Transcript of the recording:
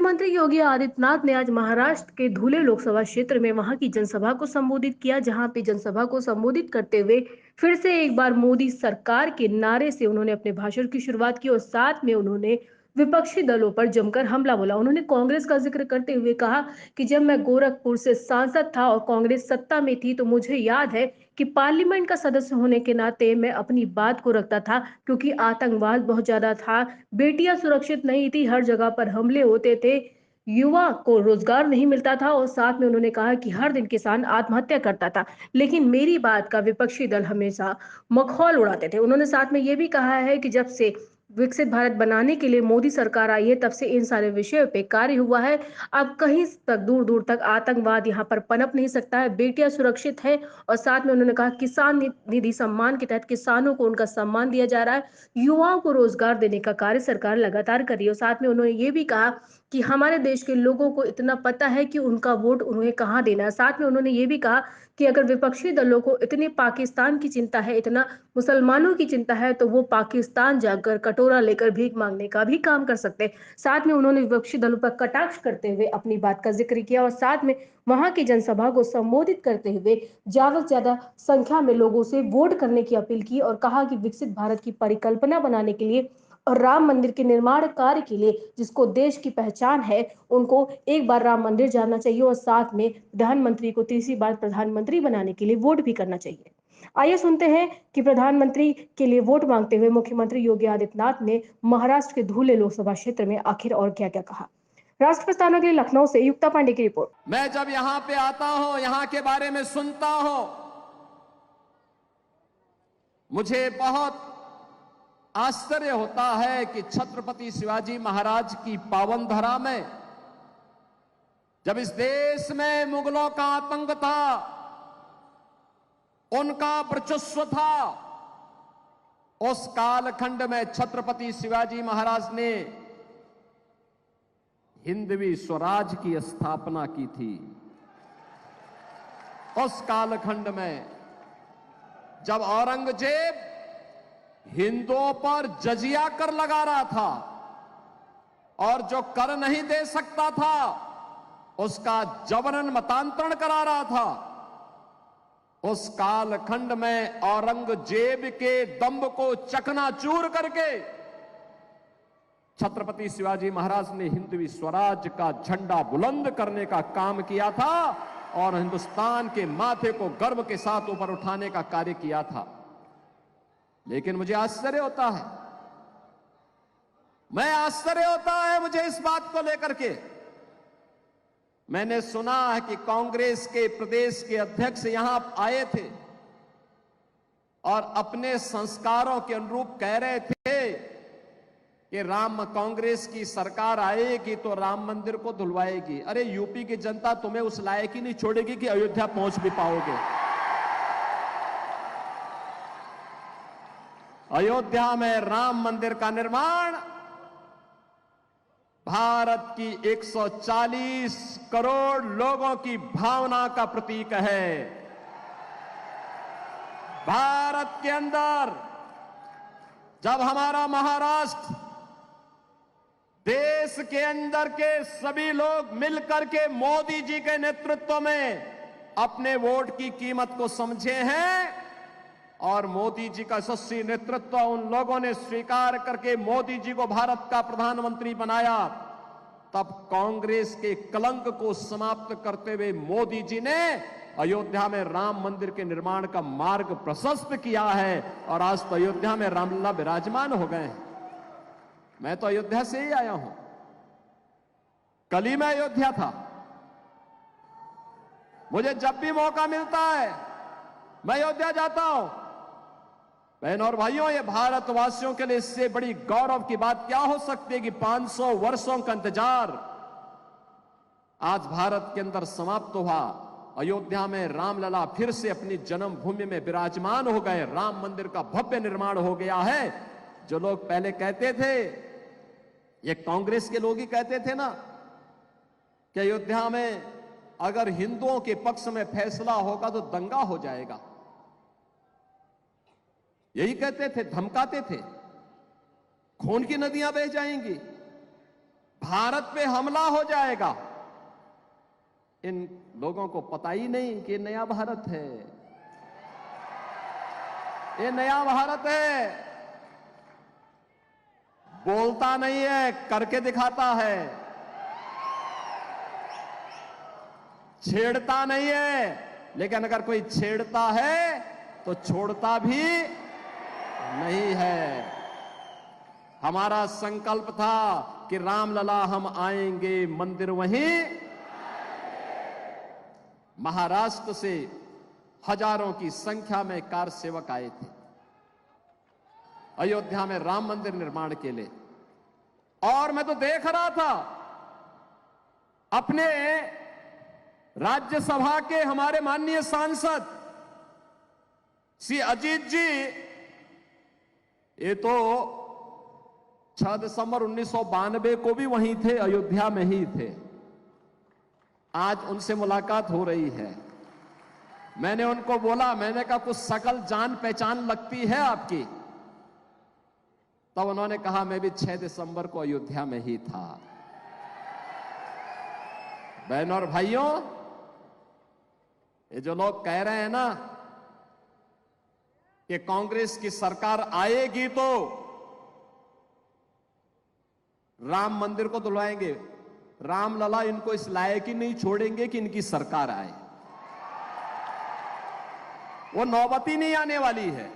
मुख्यमंत्री योगी आदित्यनाथ ने आज महाराष्ट्र के धुले लोकसभा क्षेत्र में वहां की जनसभा को संबोधित किया, जहां पे जनसभा को संबोधित करते हुए फिर से एक बार मोदी सरकार के नारे से उन्होंने अपने भाषण की शुरुआत की और साथ में उन्होंने विपक्षी दलों पर जमकर हमला बोला। उन्होंने कांग्रेस का जिक्र करते हुए कहा कि जब मैं गोरखपुर से सांसद था और कांग्रेस सत्ता में थी तो मुझे याद है कि पार्लियामेंट का सदस्य होने के नाते मैं अपनी बात को रखता था, क्योंकि आतंकवाद बहुत ज्यादा था, बेटियां सुरक्षित नहीं थी, हर जगह पर हमले होते थे, युवा को रोजगार नहीं मिलता था और साथ में उन्होंने कहा कि हर दिन किसान आत्महत्या करता था, लेकिन मेरी बात का विपक्षी दल हमेशा मखौल उड़ाते थे। उन्होंने साथ में यह भी कहा है कि जब से विकसित भारत बनाने के लिए मोदी सरकार आई है तब से इन सारे विषयों पे कार्य हुआ है। अब कहीं तक दूर दूर तक आतंकवाद यहाँ पर पनप नहीं सकता है, बेटियां सुरक्षित है। और साथ में उन्होंने कहा किसान निधि सम्मान के तहत किसानों को उनका सम्मान दिया जा रहा है, युवाओं को रोजगार देने का कार्य सरकार लगातार कर रही है। और साथ में उन्होंने ये भी कहा कि हमारे देश के लोगों को इतना पता है कि उनका वोट उन्हें कहाँ देना है। साथ में उन्होंने ये भी कहा कि अगर विपक्षी दलों को इतनी पाकिस्तान की चिंता है, इतना मुसलमानों की चिंता है, तो वो पाकिस्तान जाकर कटोरा लेकर भीख मांगने का भी काम कर सकते हैं। साथ में उन्होंने विपक्षी दलों पर कटाक्ष करते हुए अपनी बात का जिक्र किया और साथ में वहां की जनसभा को संबोधित करते हुए ज्यादा से ज्यादा संख्या में लोगों से वोट करने की अपील की और कहा कि विकसित भारत की परिकल्पना बनाने के लिए और राम मंदिर के निर्माण कार्य के लिए, जिसको देश की पहचान है, उनको एक बार राम मंदिर जाना चाहिए और साथ में प्रधानमंत्री को तीसरी बार प्रधानमंत्री बनाने के लिए वोट भी करना चाहिए। आइए सुनते हैं कि प्रधानमंत्री के लिए वोट मांगते हुए मुख्यमंत्री योगी आदित्यनाथ ने महाराष्ट्र के धुले लोकसभा क्षेत्र में आखिर और क्या क्या कहा। राष्ट्र प्रस्थानों के लिए लखनऊ से युक्ता पांडे की रिपोर्ट। मैं जब यहां पे आता हूं, यहां के बारे में सुनता हूं, मुझे बहुत आश्चर्य होता है कि छत्रपति शिवाजी महाराज की पावन धरा में जब इस देश में मुगलों का आतंक था, उनका वर्चस्व था, उस कालखंड में छत्रपति शिवाजी महाराज ने हिंदवी स्वराज की स्थापना की थी। उस कालखंड में जब औरंगजेब हिंदुओं पर जजिया कर लगा रहा था और जो कर नहीं दे सकता था उसका जबरन मतांतरण करा रहा था, उस कालखंड में औरंगजेब के दंभ को चकनाचूर करके छत्रपति शिवाजी महाराज ने हिंदवी स्वराज का झंडा बुलंद करने का काम किया था और हिंदुस्तान के माथे को गर्व के साथ ऊपर उठाने का कार्य किया था। लेकिन मुझे आश्चर्य होता है, मुझे इस बात को लेकर के। मैंने सुना है कि कांग्रेस के प्रदेश के अध्यक्ष यहां आए थे और अपने संस्कारों के अनुरूप कह रहे थे कि कांग्रेस की सरकार आएगी तो राम मंदिर को धुलवाएगी। अरे यूपी की जनता तुम्हें उस लायक ही नहीं छोड़ेगी कि अयोध्या पहुंच भी पाओगे। अयोध्या में राम मंदिर का निर्माण भारत की 140 करोड़ लोगों की भावना का प्रतीक है। भारत के अंदर जब हमारा महाराष्ट्र देश के अंदर के सभी लोग मिलकर के मोदी जी के नेतृत्व में अपने वोट की कीमत को समझे हैं और मोदी जी का यशस्वी नेतृत्व उन लोगों ने स्वीकार करके मोदी जी को भारत का प्रधानमंत्री बनाया, तब कांग्रेस के कलंक को समाप्त करते हुए मोदी जी ने अयोध्या में राम मंदिर के निर्माण का मार्ग प्रशस्त किया है और आज तो अयोध्या में रामलला विराजमान हो गए हैं। मैं तो अयोध्या से ही आया हूं, कल ही मैं अयोध्या था। मुझे जब भी मौका मिलता है मैं अयोध्या जाता हूं। बहनों और भाइयों, ये भारतवासियों के लिए इससे बड़ी गौरव की बात क्या हो सकती है कि 500 वर्षों का इंतजार आज भारत के अंदर समाप्त हुआ। अयोध्या में रामलला फिर से अपनी जन्मभूमि में विराजमान हो गए, राम मंदिर का भव्य निर्माण हो गया है। जो लोग पहले कहते थे, ये कांग्रेस के लोग ही कहते थे ना कि अयोध्या में अगर हिंदुओं के पक्ष में फैसला होगा तो दंगा हो जाएगा, यही कहते थे, धमकाते थे, खून की नदियां बह जाएंगी। भारत पे हमला हो जाएगा। इन लोगों को पता ही नहीं कि नया भारत है, ये नया भारत है। बोलता नहीं है, करके दिखाता है। छेड़ता नहीं है, लेकिन अगर कोई छेड़ता है तो छोड़ता भी नहीं है। हमारा संकल्प था कि रामलला हम आएंगे, मंदिर वहीं। महाराष्ट्र से हजारों की संख्या में कार सेवक आए थे अयोध्या में राम मंदिर निर्माण के लिए, और मैं तो देख रहा था अपने राज्यसभा के हमारे माननीय सांसद श्री अजीत जी, ये तो 6 दिसंबर 1992 को भी वहीं थे, अयोध्या में ही थे। आज उनसे मुलाकात हो रही है। मैंने उनको बोला, मैंने कहा कुछ शकल जान पहचान लगती है आपकी? तब उन्होंने कहा मैं भी 6 दिसंबर को अयोध्या में ही था। बहनों और भाइयों, ये जो लोग कह रहे हैं ना कि कांग्रेस की सरकार आएगी तो राम मंदिर को दुलवाएंगे, रामलला इनको इस लायक ही नहीं छोड़ेंगे कि इनकी सरकार आए। वो नौबत ही नहीं आने वाली है।